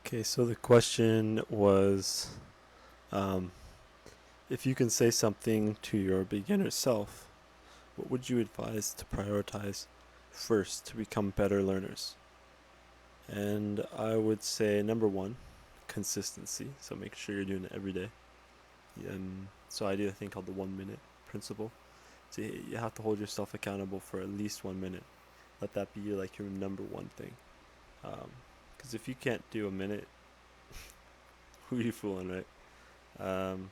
Okay, so the question was, um, if you can say something to your beginner self, what would you advise to prioritize first to become better learners? And I would say number one, consistency. So make sure you're doing it every day. So I do a thing called the 1 minute principle. So you have to hold yourself accountable for at least 1 minute. Let that be like your number one thing. Because if you can't do a minute, who are you fooling, right? Um,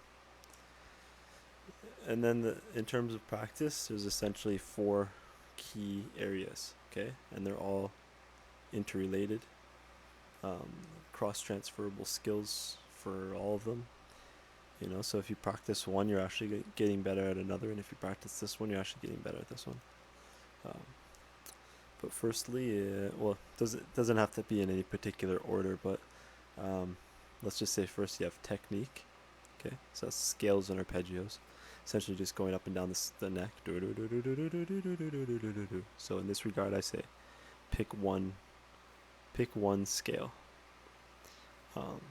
and then in terms of practice, there's essentially four key areas, okay? And they're all interrelated, um, cross transferable skills for all of them. So if you practice one, you're actually getting better at another, and if you practice this one, you're actually getting better at this one. Um, but firstly, doesn't have to be in any particular order, but let's just say first you have technique. Okay, so that's scales and arpeggios, essentially just going up and down the neck. So in this regard, I say pick one scale, um,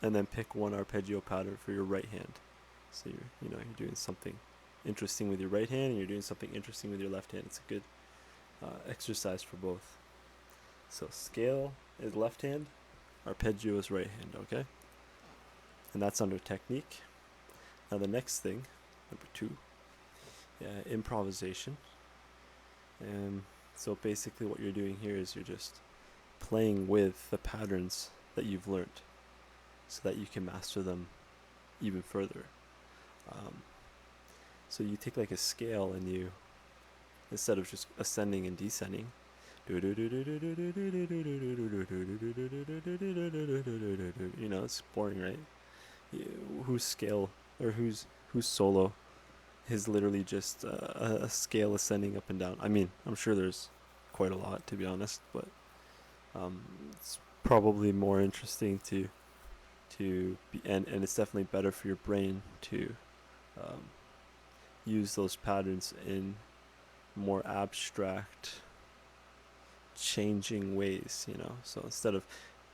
and then pick one arpeggio pattern for your right hand. So you're doing something interesting with your right hand, and you're doing something interesting with your left hand. It's a good exercise for both. So scale is left hand, arpeggio is right hand. Okay, and that's under technique. Now the next thing, number two, improvisation. And so basically what you're doing here is you're just playing with the patterns that you've learned so that you can master them even further. So you take like a scale and you, instead of just ascending and descending, it's boring, right? Whose scale or whose solo is literally just a scale ascending up and down. I mean, I'm sure there's quite a lot, to be honest, but it's probably more interesting to be, and it's definitely better for your brain to use those patterns in more abstract, changing ways. So instead of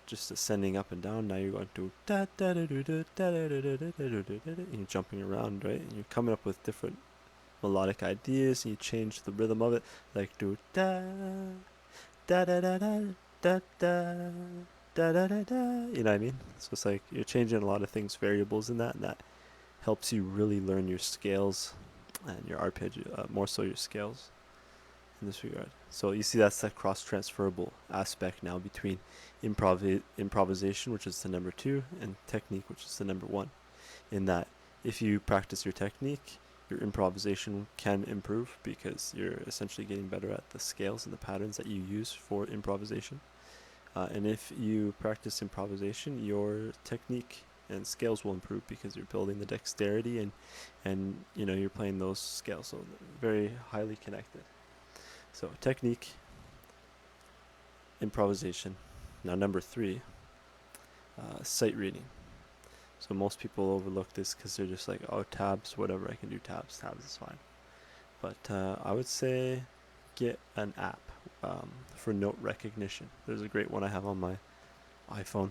just ascending up and down, now you're going to da da da da da da da da da da da, and you're jumping around, right? And you're coming up with different melodic ideas, and you change the rhythm of it, like do da da da da da da da da da da da. You know what I mean? So it's like you're changing a lot of things, variables in that, and that helps you really learn your scales and your arpeggio, more so your scales in this regard. So you see that's that cross transferable aspect now between improvisation, which is the number two, and technique, which is the number one. In that, if you practice your technique, your improvisation can improve because you're essentially getting better at the scales and the patterns that you use for improvisation. And if you practice improvisation, your technique and scales will improve because you're building the dexterity and you're playing those scales. So very highly connected. So technique, improvisation. Now number three, sight reading. So most people overlook this because they're just like, oh, tabs, whatever, I can do tabs is fine. But I would say get an app for note recognition. There's a great one I have on my iPhone.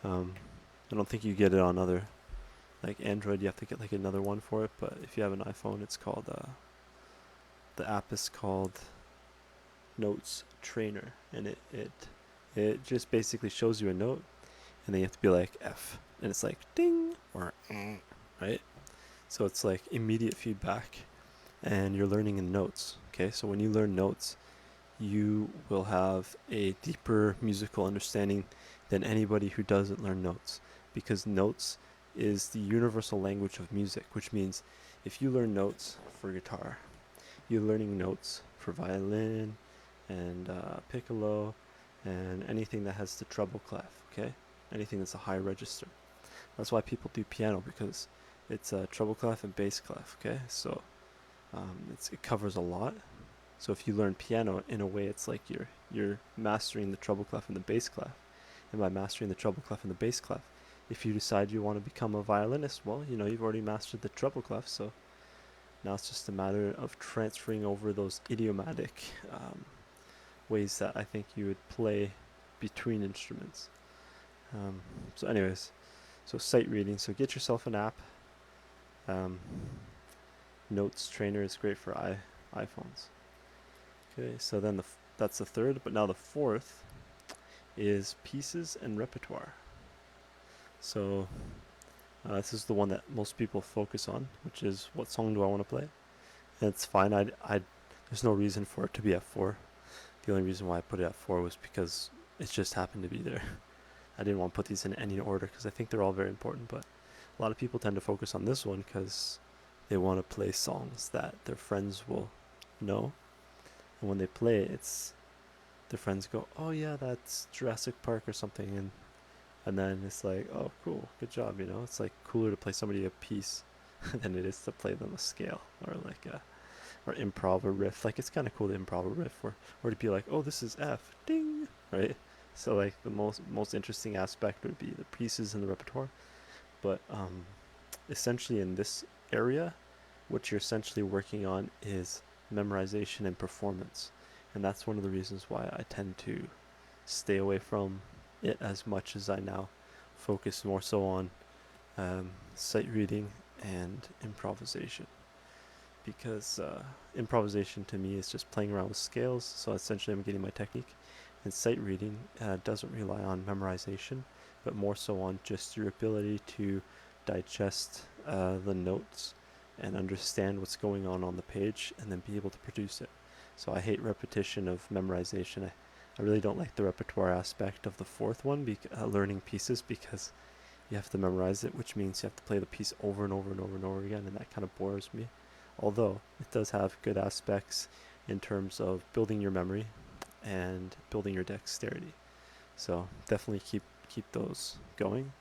I don't think you get it on other, like Android, you have to get like another one for it, but if you have an iPhone, it's called, the app is called Notes Trainer, and it just basically shows you a note, and then you have to be like F, and it's like ding or right? So it's like immediate feedback, and you're learning in notes. Okay, so when you learn notes, you will have a deeper musical understanding than anybody who doesn't learn notes, because notes is the universal language of music, which means if you learn notes for guitar, you're learning notes for violin and piccolo and anything that has the treble clef, okay? Anything that's a high register. That's why people do piano, because it's a treble clef and bass clef, okay? So it covers a lot. So if you learn piano, in a way, it's like you're mastering the treble clef and the bass clef. And by mastering the treble clef and the bass clef, if you decide you want to become a violinist, well, you've already mastered the treble clef, so now it's just a matter of transferring over those idiomatic ways that I think you would play between instruments. Um, so anyways, so sight reading. So get yourself an app. Um, Notes Trainer is great for iPhones. Okay, so then that's the third, but now the fourth is pieces and repertoire. So this is the one that most people focus on, which is what song do I want to play? And it's fine. There's no reason for it to be at 4. The only reason why I put it at 4 was because it just happened to be there. I didn't want to put these in any order because I think they're all very important, but a lot of people tend to focus on this one because they want to play songs that their friends will know. And when they play it, their friends go, "Oh yeah, that's Jurassic Park or something," and then it's like, "Oh cool, good job." It's like cooler to play somebody a piece than it is to play them a scale or like a or improv a riff. Like it's kind of cool to improv a riff, or to be like, "Oh, this is F, ding," right? So like the most interesting aspect would be the pieces in the repertoire, but essentially in this area, what you're essentially working on is memorization and performance. And that's one of the reasons why I tend to stay away from it as much as I now focus more so on sight reading and improvisation. Because improvisation to me is just playing around with scales, so essentially I'm getting my technique. And sight reading doesn't rely on memorization, but more so on just your ability to digest the notes and understand what's going on the page and then be able to produce it. So I hate repetition of memorization. I really don't like the repertoire aspect of the fourth one, learning pieces, because you have to memorize it, which means you have to play the piece over and over and over and over again, and that kind of bores me. Although it does have good aspects in terms of building your memory and building your dexterity. So definitely keep those going.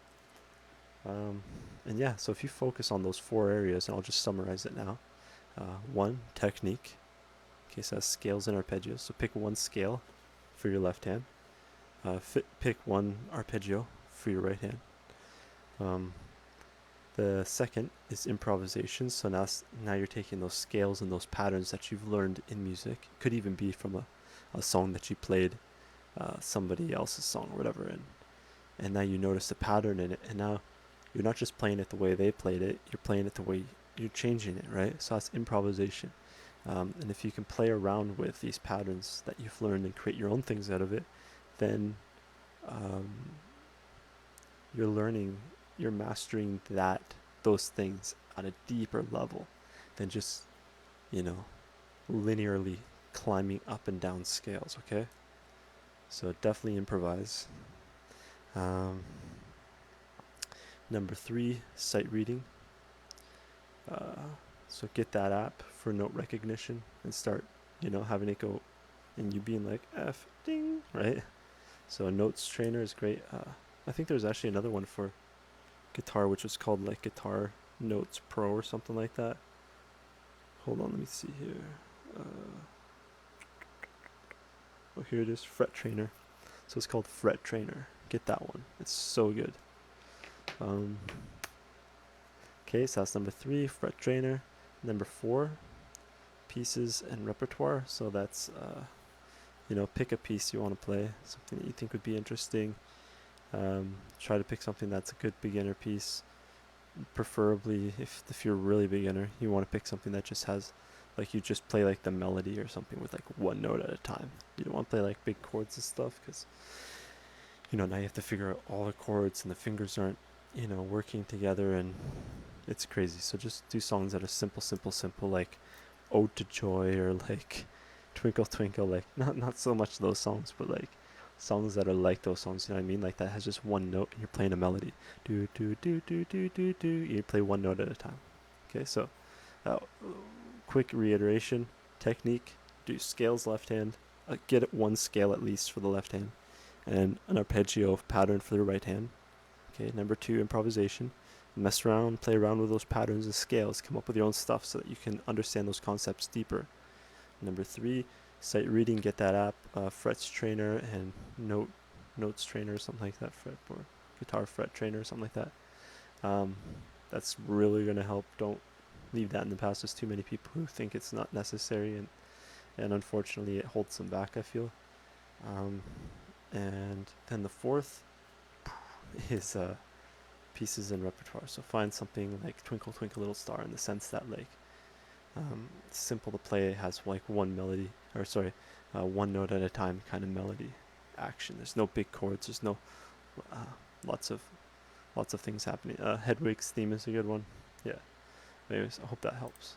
And yeah, so if you focus on those 4 areas, and I'll just summarize it now. 1, technique. Okay, so that's scales and arpeggios. So pick one scale for your left hand. Pick one arpeggio for your right hand. The second is improvisation. So now you're taking those scales and those patterns that you've learned in music. It could even be from a song that you played, somebody else's song or whatever, and now you notice a pattern in it, and now you're not just playing it the way they played it, you're playing it the way you're changing it, right? So that's improvisation. And if you can play around with these patterns that you've learned and create your own things out of it, then um, you're mastering those things on a deeper level than just, you know, linearly climbing up and down scales, okay? So definitely improvise. Um, Number 3, sight reading. So get that app for note recognition and start, having it go and you being like F ding, right? So a notes trainer is great. I think there's actually another one for guitar, which was called like Guitar Notes Pro or something like that. Hold on, let me see here. Oh, here it is, Fret Trainer. So it's called Fret Trainer. Get that one. It's so good. Okay, so that's number 3, Fret Trainer. Number 4, pieces and repertoire. So that's, pick a piece you want to play, something that you think would be interesting. Try to pick something that's a good beginner piece. Preferably, if you're a really beginner, you want to pick something that just has, like, you just play like the melody or something with like one note at a time. You don't want to play like big chords and stuff because, now you have to figure out all the chords and the fingers aren't, working together, and it's crazy. So just do songs that are simple, like Ode to Joy or like Twinkle Twinkle, like not so much those songs, but like songs that are like those songs, you know what I mean? Like that has just one note and you're playing a melody. Do do do do do do do. You play one note at a time. Okay, so uh, quick reiteration: technique, do scales left hand, get it one scale at least for the left hand, and an arpeggio pattern for the right hand. Okay, number 2, improvisation. Mess around, play around with those patterns and scales, come up with your own stuff so that you can understand those concepts deeper. Number 3, sight reading, get that app, Frets Trainer and Notes Trainer or something like that, fretboard, Guitar Fret Trainer or something like that. That's really going to help. Don't leave that in the past. There's too many people who think it's not necessary, and unfortunately it holds them back, I feel. And then the fourth is pieces in repertoire. So find something like Twinkle Twinkle Little Star, in the sense that like it's simple to play, it has like one melody, or sorry, one note at a time kind of melody action. There's no big chords. There's no uh, lots of lots of things happening. Hedwig's theme is a good one. Yeah. Anyways, I hope that helps.